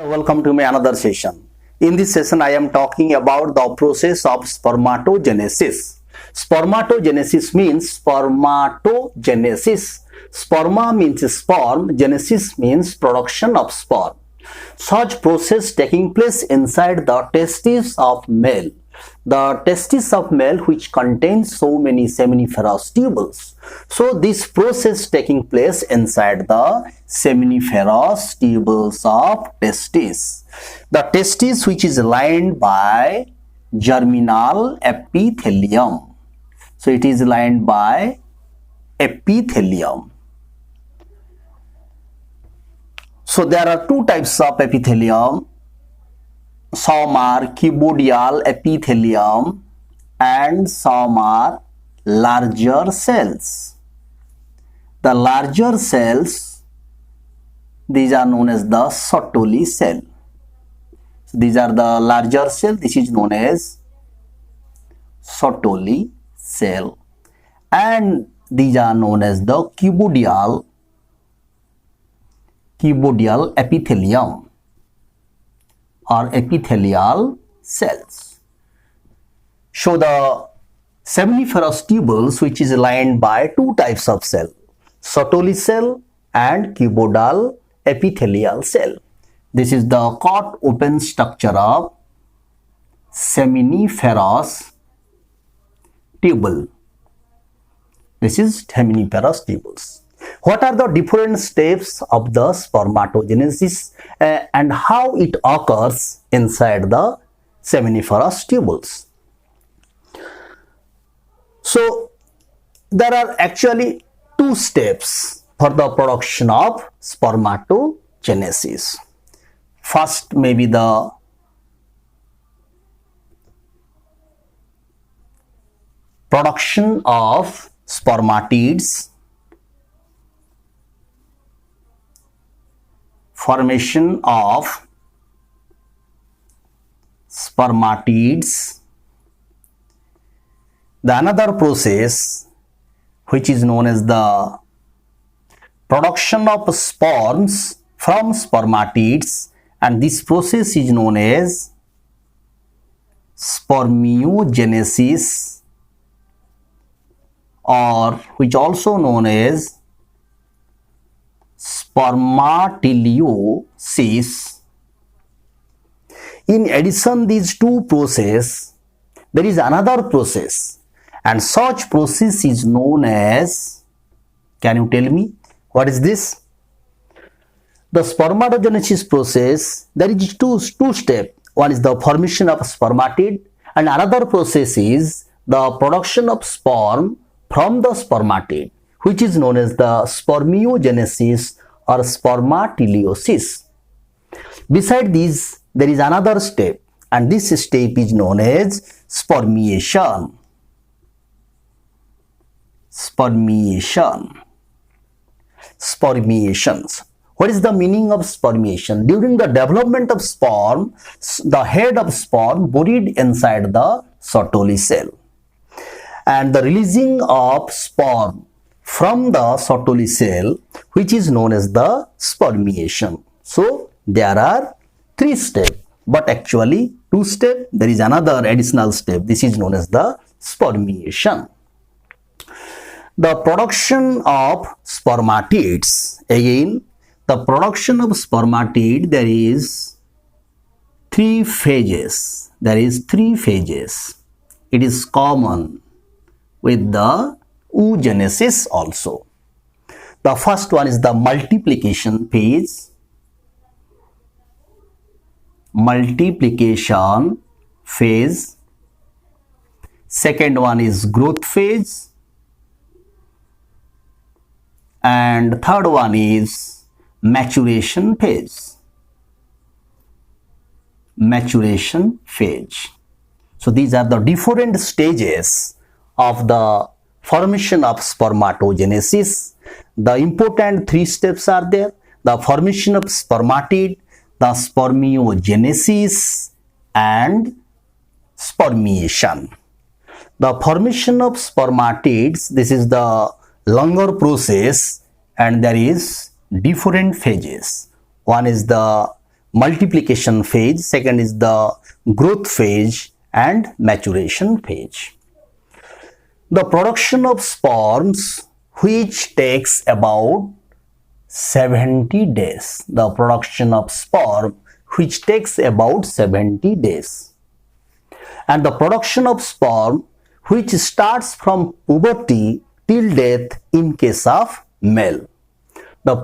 Welcome to my another session. In this session, I am talking about the process of spermatogenesis. Spermatogenesis means spermatogenesis. Sperma means sperm, genesis means production of sperm. Such process taking place inside the testes of male. The testis of male which contains so many seminiferous tubules. So this process taking place inside the seminiferous tubules of testis. The testis which is lined by germinal epithelium. So it is lined by epithelium. So there are two types of epithelium. Some are cuboidal epithelium and some are larger cells. The larger cells, these are known as the Sertoli cell. So these are the larger cell. This is known as Sertoli cell, and these are known as the cuboidal epithelium or epithelial cells. So the seminiferous tubules which is lined by two types of cell, Sertoli cell and cuboidal epithelial cell. This is the cut open structure of seminiferous tubule. This is seminiferous tubules. What are the different steps of the spermatogenesis and how it occurs inside the seminiferous tubules? So there are actually two steps for the production of spermatogenesis. First may be the production of spermatids, formation of spermatids. The another process which is known as the production of sperms from spermatids, and this process is known as spermiogenesis, or which also known as spermateliosis. In addition these two processes, there is another process, and such process is known as, can you tell me what is this? The spermatogenesis process, there is two steps. One is the formation of spermatid, and another process is the production of sperm from the spermatid, which is known as the spermiogenesis or spermateliosis. Beside this, there is another step, and this step is known as spermiation. Spermiations. What is the meaning of spermiation? During the development of sperm, the head of sperm buried inside the Sertoli cell, and the releasing of sperm from the Sertoli cell, which is known as the spermiation. So there are three steps, but actually two steps. There is another additional step. This is known as the spermiation. The production of spermatids. Again, the production of spermatid, there is three phases. It is common with the oogenesis also. The first one is the multiplication phase. Second one is growth phase, and third one is maturation phase. So these are the different stages of the formation of spermatogenesis. The important three steps are there: the formation of spermatid, the spermiogenesis, and spermiation. The formation of spermatids, this is the longer process, and there is different phases. One is the multiplication phase, second is the growth phase, and maturation phase. The production of sperms, which takes about 70 days. The production of sperm, which takes about 70 days. And the production of sperm, which starts from puberty till death in case of male. The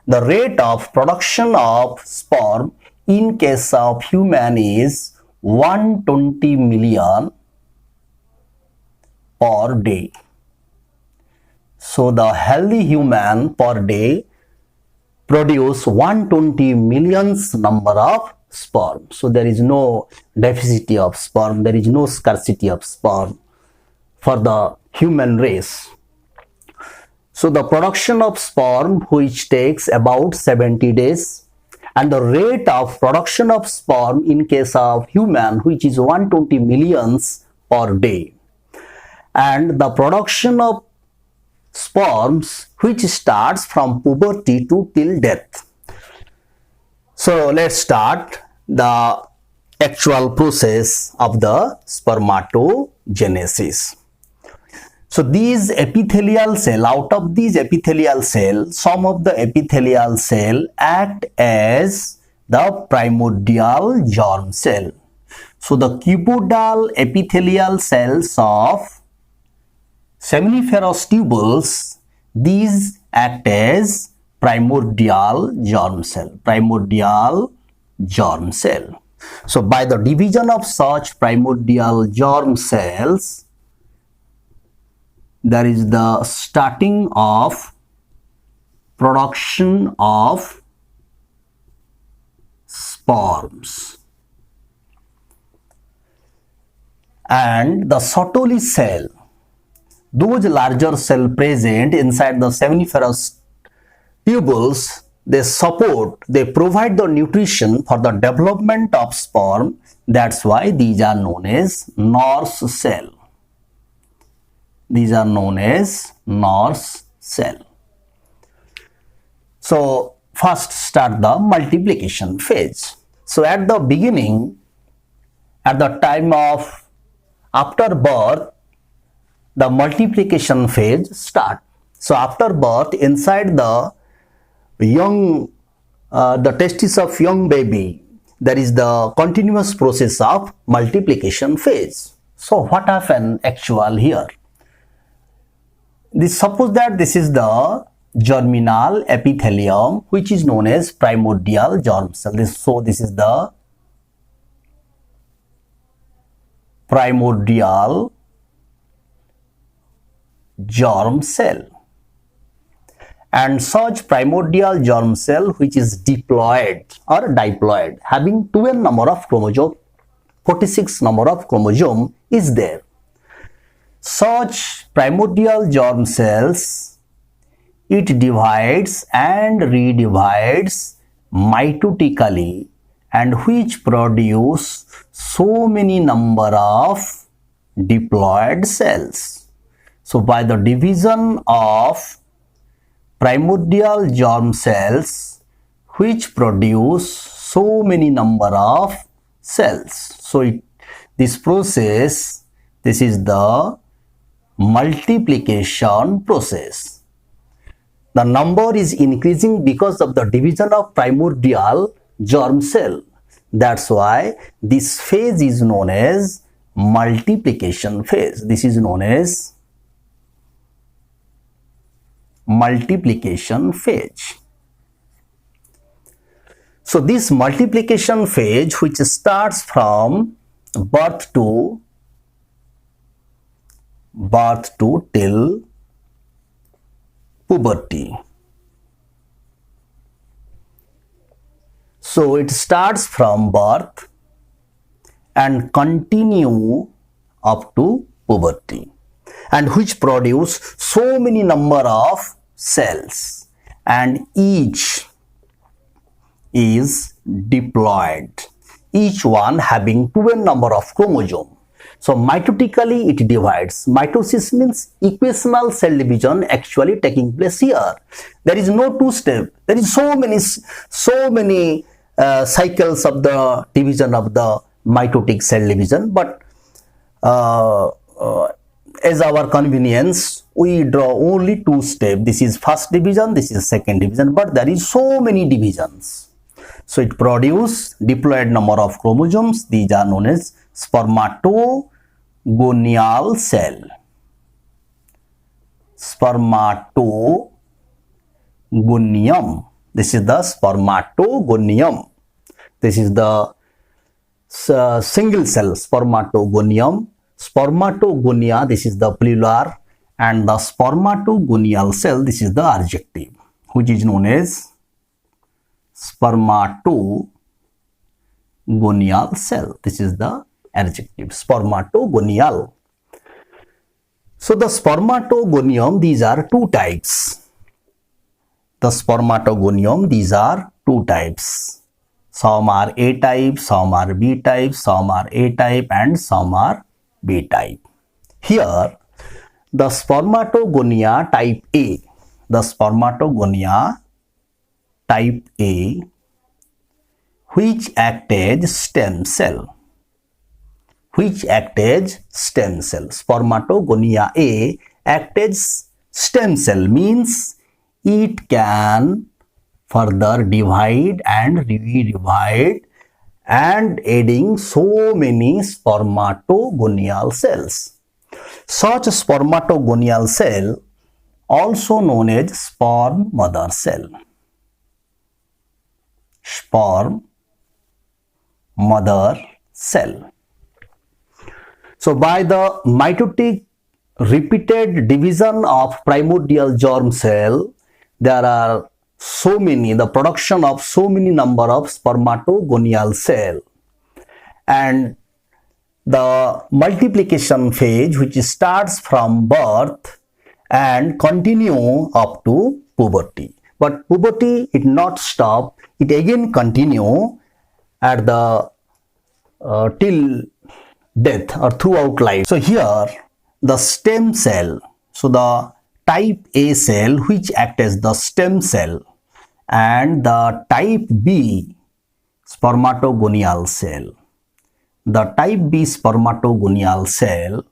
rate of production of sperm in case of human is 120 million per day. So the healthy human per day produce 120 millions number of sperm. So there is no deficit of sperm, there is no scarcity of sperm for the human race. So the production of sperm, which takes about 70 days, and the rate of production of sperm in case of human, which is 120 millions per day, and the production of sperms, which starts from puberty to till death. So let's start the actual process of the spermatogenesis. So these epithelial cell, out of these epithelial cell, some of the epithelial cell act as the primordial germ cell. So the cuboidal epithelial cells of seminiferous tubules, these act as primordial germ cell. Primordial germ cell. So by the division of such primordial germ cells, there is the starting of production of sperms. And the Sertoli cell, those larger cell present inside the seminiferous tubules, they provide the nutrition for the development of sperm. That's why these are known as nurse cell. These are known as nurse cell. So first start the multiplication phase. So at the beginning, at the time of after birth, the multiplication phase start. So after birth, inside the testis of young baby, there is the continuous process of multiplication phase. So what happened actual here? Suppose that this is the germinal epithelium, which is known as primordial germ cell. So this is the primordial germ cell. And such primordial germ cell, which is diploid or diploid, having 12 number of chromosome, 46 number of chromosome is there. Such primordial germ cells, it divides and redivides mitotically, and which produce so many number of diploid cells. So by the division of primordial germ cells, which produce so many number of cells. So this process, this is the multiplication process. The number is increasing because of the division of primordial germ cell. That's why this phase is known as multiplication phase. This is known as multiplication phase. So this multiplication phase, which starts from birth to till puberty. So it starts from birth and continue up to puberty, and which produce so many number of cells, and each is diploid, each one having 12 number of chromosome. So mitotically it divides. Mitosis means equational cell division actually taking place here. There is no two step. There is so many cycles of the division of the mitotic cell division, but uh, uh, as our convenience we draw only two steps. This is first division, this is second division, but there is so many divisions. So it produces diploid number of chromosomes. These are known as spermatogonial cell. Spermatogonium. This is the spermatogonium. This is the single cell spermatogonium. Spermatogonia, this is the plural, and the spermatogonial cell, this is the adjective, which is known as spermatogonial cell. This is the adjective, spermatogonial. So the spermatogonium, these are two types. The spermatogonium, these are two types. Some are A type, some are B type, some are A type, and some are B type. Here, the spermatogonia type A, the spermatogonia type A, which act as stem cell. Spermatogonia A act as stem cell, means it can further divide and re-divide and adding so many spermatogonial cells. Such spermatogonial cell also known as sperm mother cell. Sperm mother cell. So by the mitotic repeated division of primordial germ cell, there are so many, the production of so many number of spermatogonial cell, and the multiplication phase which starts from birth and continue up to puberty. But puberty it not stop, it again continue at the till death or throughout life. So here the stem cell, so the type A cell which act as the stem cell, and the type B spermatogonial cell. The type B spermatogonial cell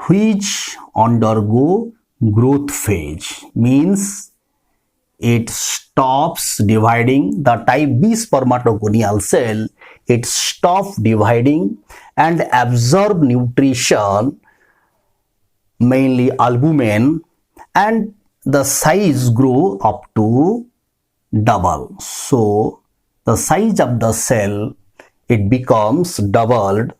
which undergo growth phase, means it stops dividing. The type B spermatogonial cell, it stops dividing and absorb nutrition, mainly albumin, and the size grow up to double. So the size of the cell, it becomes doubled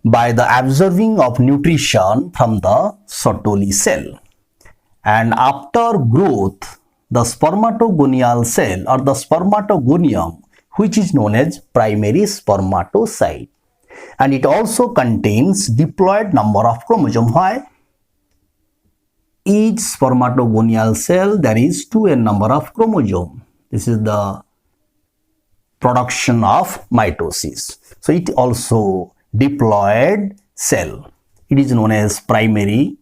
by the absorbing of nutrition from the Sertoli cell. And after growth, the spermatogonial cell or the spermatogonium, which is known as primary spermatocyte, and it also contains diploid number of chromosomes. Why? Each spermatogonial cell there is 2n number of chromosome. This is the production of mitosis. So it also diploid cell. It is known as primary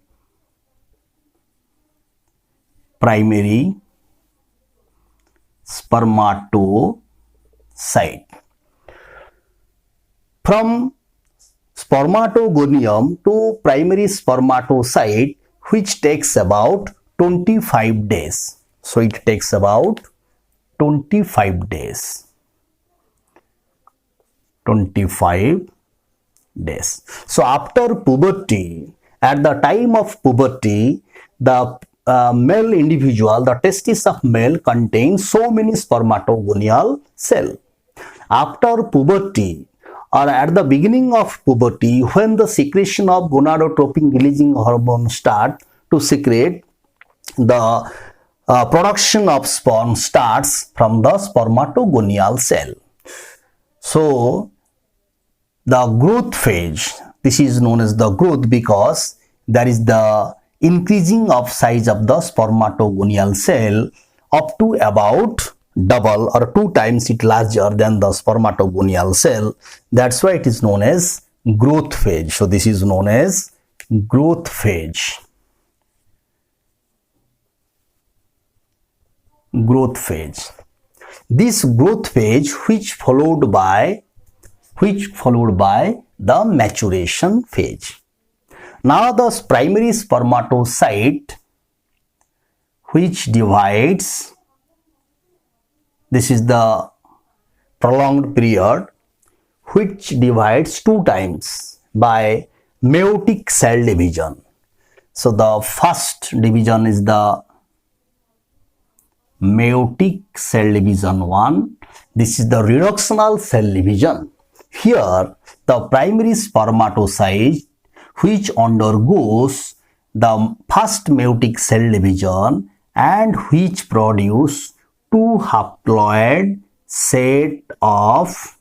spermatocyte. From spermatogonium to primary spermatocyte, which takes about 25 days. So it takes about 25 days. 25 days. So after puberty, at the time of puberty, the male individual, the testis of male contains so many spermatogonial cell. After puberty, or at the beginning of puberty, when the secretion of gonadotropin releasing hormone start to secrete, the production of sperm starts from the spermatogonial cell. So the growth phase, this is known as the growth because there is the increasing of size of the spermatogonial cell up to about double or 2 times it larger than the spermatogonial cell. That's why it is known as growth phase. So this is known as growth phase. Growth phase. This growth phase which followed by the maturation phase. Now the primary spermatocyte which divides, this is the prolonged period which divides 2 times by meiotic cell division. So the first division is the meiotic cell division 1. This is the reductional cell division. Here the primary spermatocyte which undergoes the first meiotic cell division and which produce 2 haploid set of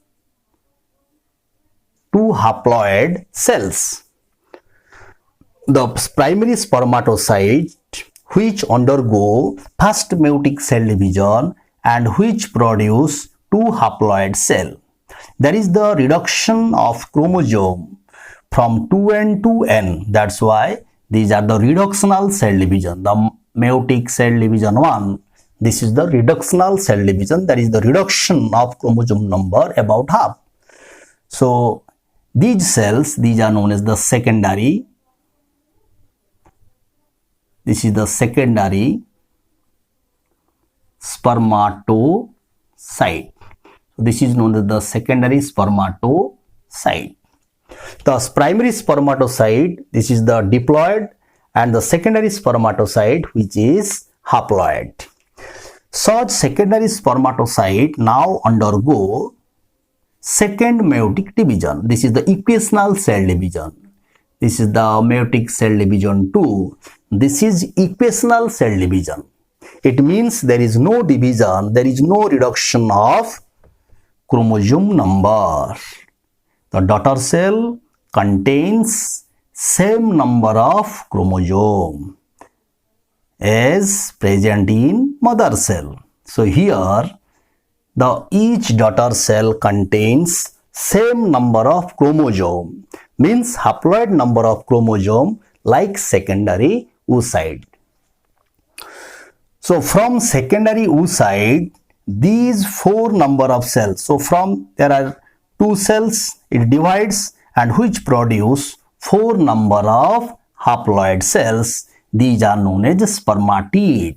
2 haploid cells. The primary spermatocyte which undergo first meiotic cell division and which produce 2 haploid cell. There is the reduction of chromosome from 2n to n. That's why these are the reductional cell division. The meiotic cell division 1, this is the reductional cell division, that is the reduction of chromosome number about half. So these cells, these are known as the secondary. This is the secondary spermatocyte. This is known as the secondary spermatocyte. The primary spermatocyte, this is the diploid, and the secondary spermatocyte which is haploid. Such secondary spermatocyte now undergo second meiotic division. This is the equational cell division. This is the meiotic cell division 2. This is equational cell division. It means there is no division, there is no reduction of chromosome number. The daughter cell contains same number of chromosome as present in mother cell. So here the each daughter cell contains same number of chromosome, means haploid number of chromosome like secondary oocyte. So from secondary oocyte, these 4 number of cells, so from there are 2 cells, it divides and which produce 4 number of haploid cells. These are known as spermatid.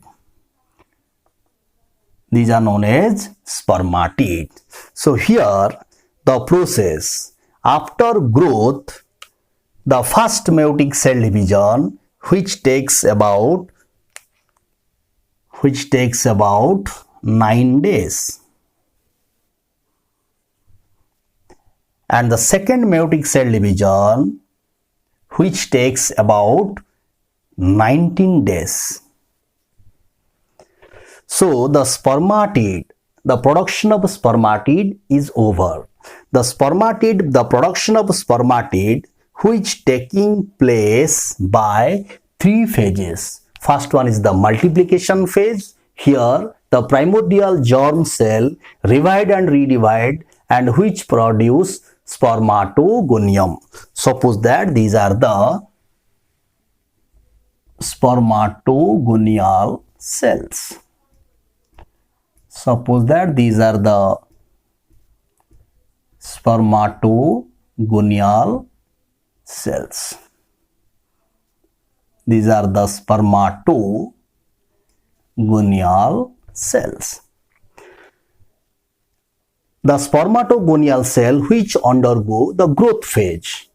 These are known as spermatid. So here the process after growth, the first meiotic cell division which takes about 9 days, and the second meiotic cell division which takes about 19 days. So the spermatid, the production of spermatid is over. The production of spermatid which taking place by 3 phases. First one is the multiplication phase. Here the primordial germ cell divide and redivide and which produce spermatogonium. Suppose that these are the spermatogonial cells. Suppose that these are the spermatogonial cells. These are the spermatogonial cells. The spermatogonial cell which undergo the growth phase.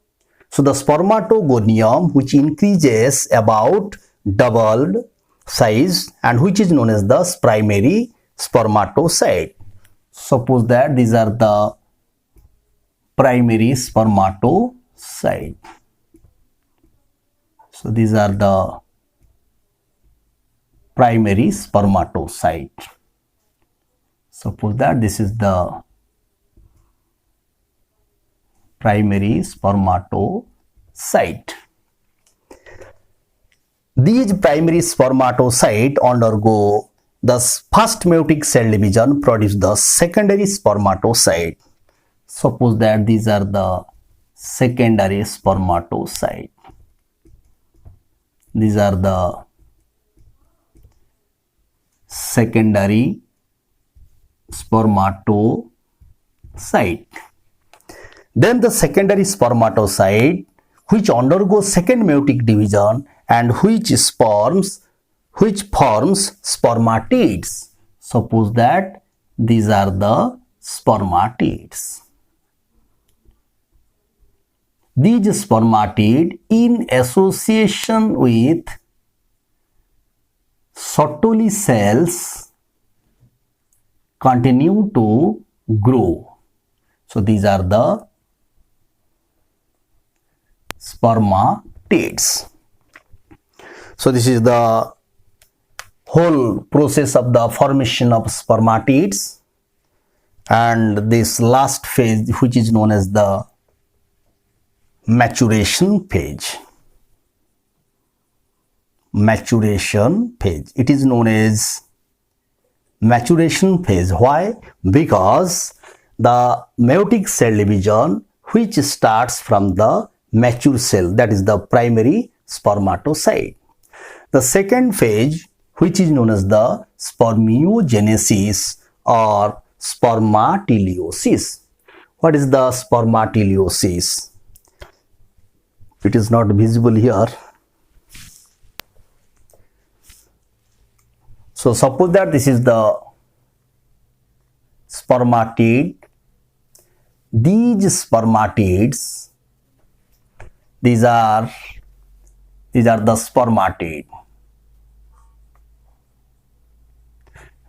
So the spermatogonium which increases about doubled size and which is known as the primary spermatocyte. Suppose that these are the primary spermatocyte. So these are the primary spermatocyte. Suppose that this is the primary spermatocyte. These primary spermatocyte undergo the first meiotic cell division, produce the secondary spermatocyte. Suppose that these are the secondary spermatocyte. These are the secondary spermatocyte. Then the secondary spermatocyte which undergoes second meiotic division and which forms spermatids. Suppose that these are the spermatids. These spermatid in association with Sertoli cells continue to grow. So these are the spermatids. So this is the whole process of the formation of spermatids, and this last phase which is known as the maturation phase. Maturation phase. It is known as maturation phase. Why? Because the meiotic cell division which starts from the mature cell, that is the primary spermatocyte. The second phase which is known as the spermiogenesis or spermateliosis. What is the spermateliosis? It is not visible here. So suppose that this is the spermatid. These spermatids, these are the spermatid.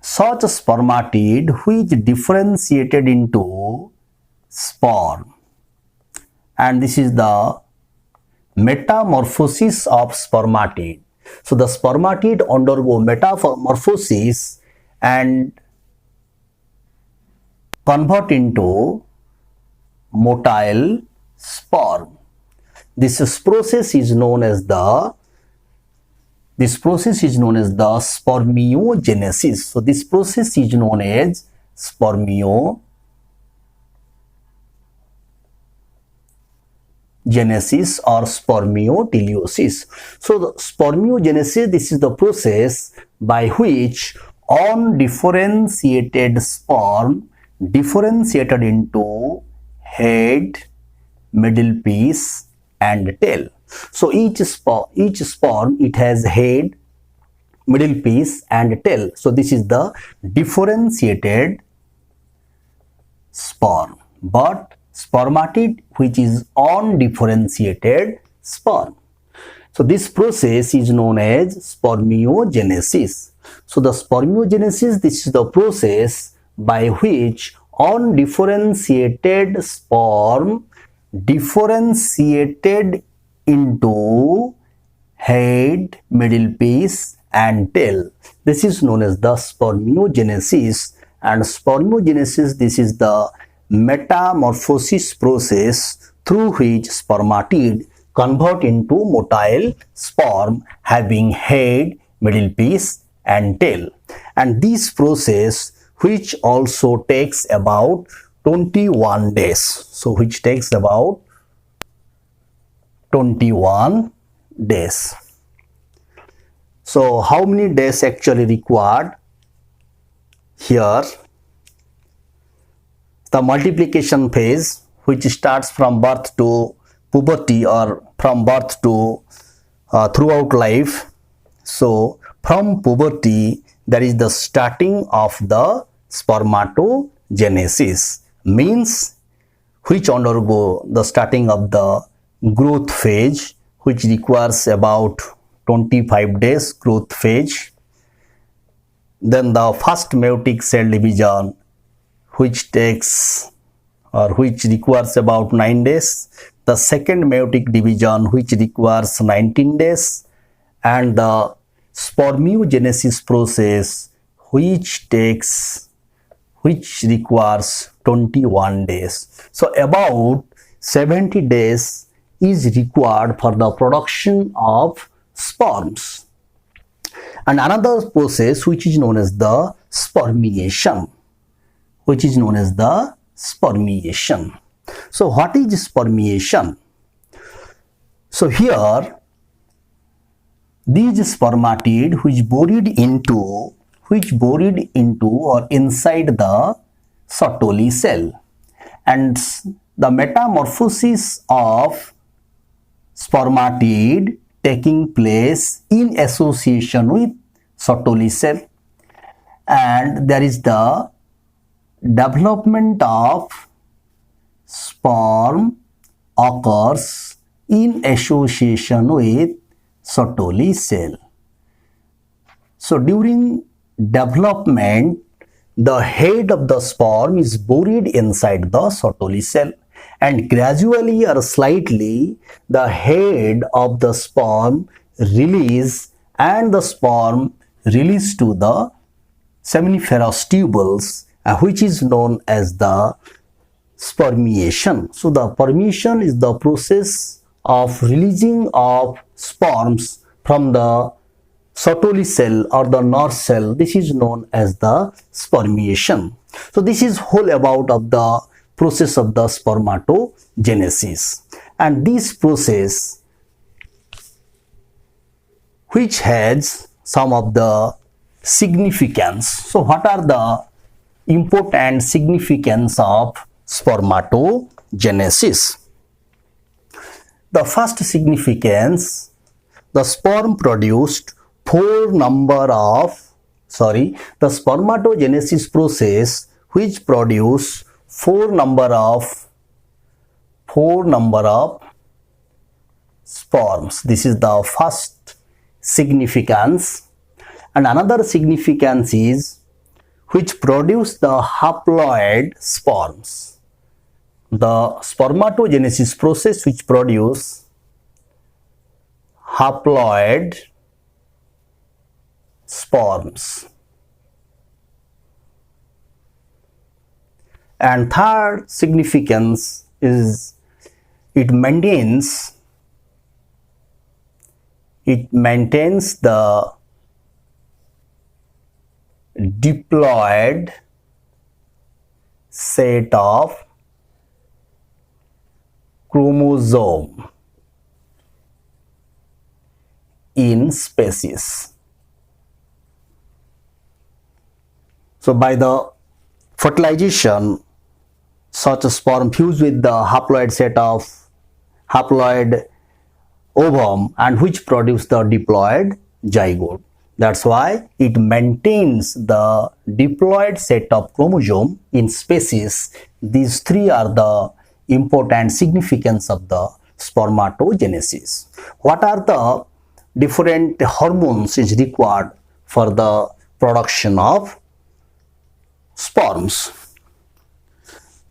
Such spermatid which differentiated into sperm, and this is the metamorphosis of spermatid. So the spermatid undergo metamorphosis and convert into motile sperm. This process is known as the spermiogenesis. So this process is known as spermiogenesis or spermateliosis. So the spermiogenesis, this is the process by which undifferentiated sperm differentiated into head, middle piece and tail. So each sperm it has head, middle piece and tail. So this is the differentiated sperm. But spermatid which is undifferentiated sperm. So this process is known as spermiogenesis. So the spermiogenesis, this is the process by which undifferentiated sperm differentiated into head, middle piece and tail. This is known as the spermiogenesis, and spermiogenesis, this is the metamorphosis process through which spermatid convert into motile sperm having head, middle piece and tail. And this process which also takes about 21 days. So which takes about 21 days. So how many days actually required? Here the multiplication phase which starts from birth to puberty or from birth to throughout life. So from puberty there is the starting of the spermatogenesis, means which undergo the starting of the growth phase which requires about 25 days growth phase. Then the first meiotic cell division which takes or which requires about 9 days. The second meiotic division which requires 19 days, and the spermiogenesis process which requires 21 days. So about 70 days is required for the production of sperms. And another process which is known as the spermiation. So what is spermiation? So here these spermatid which buried into or inside the Sertoli cell, and the metamorphosis of spermatid taking place in association with Sertoli cell, and there is the development of sperm occurs in association with Sertoli cell. So during development, the head of the sperm is buried inside the Sertoli cell, and gradually or slightly the head of the sperm release, and the sperm release to the seminiferous tubules, which is known as the spermiation. So the spermiation is the process of releasing of sperms from the Sertoli cell or the nurse cell. This is known as the spermiation. So this is whole about of the process of the spermatogenesis, and this process which has some of the significance. So what are the important significance of spermatogenesis? The first significance, the spermatogenesis process which produce four number of sperms. This is the first significance. And another significance is which produce the haploid sperms. The spermatogenesis process which produce haploid sperms. And third significance is it maintains the diploid set of chromosome in species. So by the fertilization, such a sperm fuse with the haploid set of haploid ovum, and which produce the diploid zygote. That's why it maintains the diploid set of chromosome in species. These three are the important significance of the spermatogenesis. What are the different hormones is required for the production of sperms?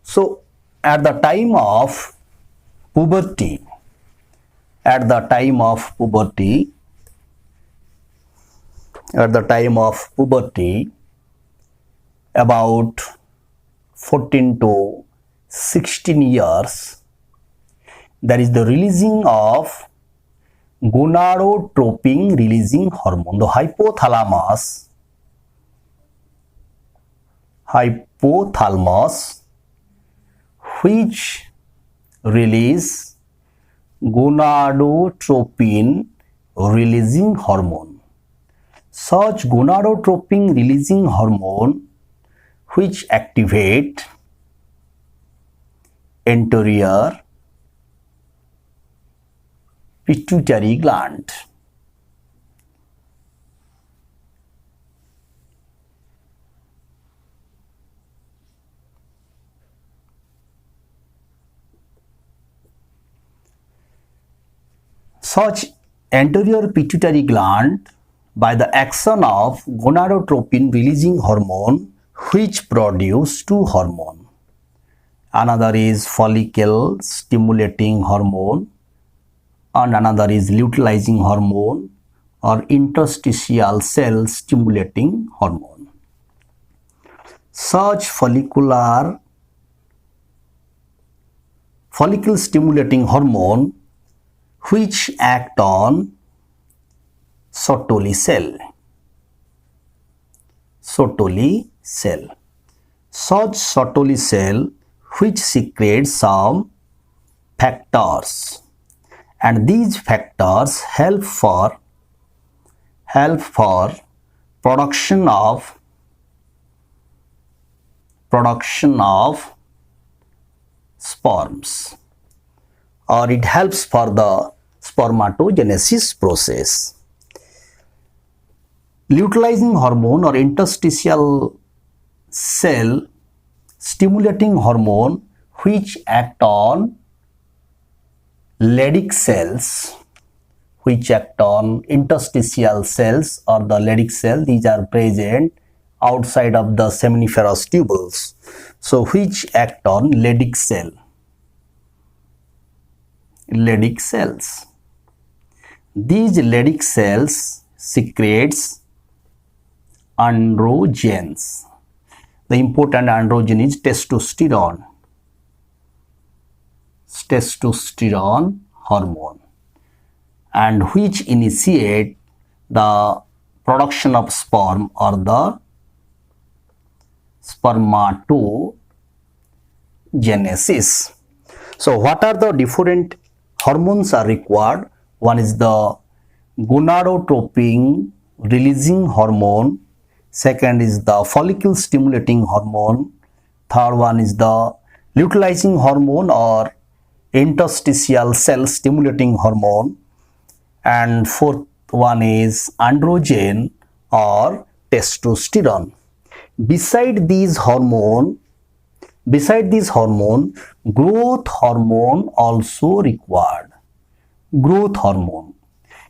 So at the time of puberty, about 14 to 16 years, there is the releasing of gonadotropin releasing hormone. The hypothalamus which release gonadotropin releasing hormone. Such gonadotropin releasing hormone which activate anterior pituitary gland. Such anterior pituitary gland, by the action of gonadotropin releasing hormone, which produce two hormone. Another is follicle stimulating hormone, and another is luteinizing hormone or interstitial cell stimulating hormone. Such follicle stimulating hormone which act on Sertoli cell. Such Sertoli cell which secretes some factors, and these factors help for production of sperms, or it helps for the spermatogenesis process. Luteinizing hormone or interstitial cell stimulating hormone which act on Leydig cells, which act on interstitial cells or the Leydig cell. These are present outside of the seminiferous tubules. So which act on Leydig cell. Leydig cells. These Leydig cells secretes androgens. The important androgen is testosterone. Testosterone hormone, and which initiate the production of sperm or the spermatogenesis. So what are the different hormones are required? One is the gonadotropin releasing hormone, second is the follicle stimulating hormone, third one is the luteinizing hormone or interstitial cell stimulating hormone, and fourth one is androgen or testosterone. Beside these hormone, growth hormone also required. Growth hormone.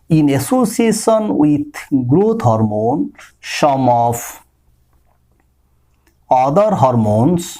In association with growth hormone, some of other hormones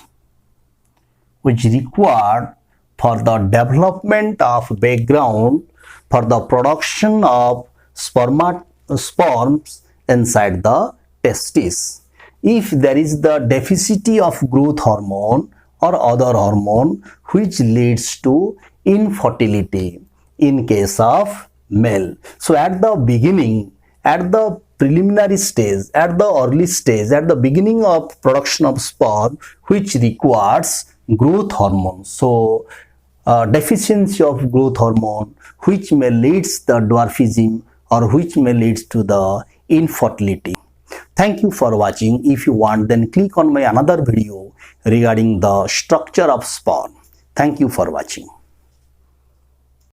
which required for the development of background for the production of sperms inside the testis. If there is the deficiency of growth hormone or other hormone which leads to infertility in case of male. So at the beginning, at the preliminary stage, at the early stage, at the beginning of production of sperm which requires growth hormone. So deficiency of growth hormone which may leads the dwarfism or which may leads to the infertility. Thank you for watching. If you want, then click on my another video regarding the structure of sperm. Thank you for watching.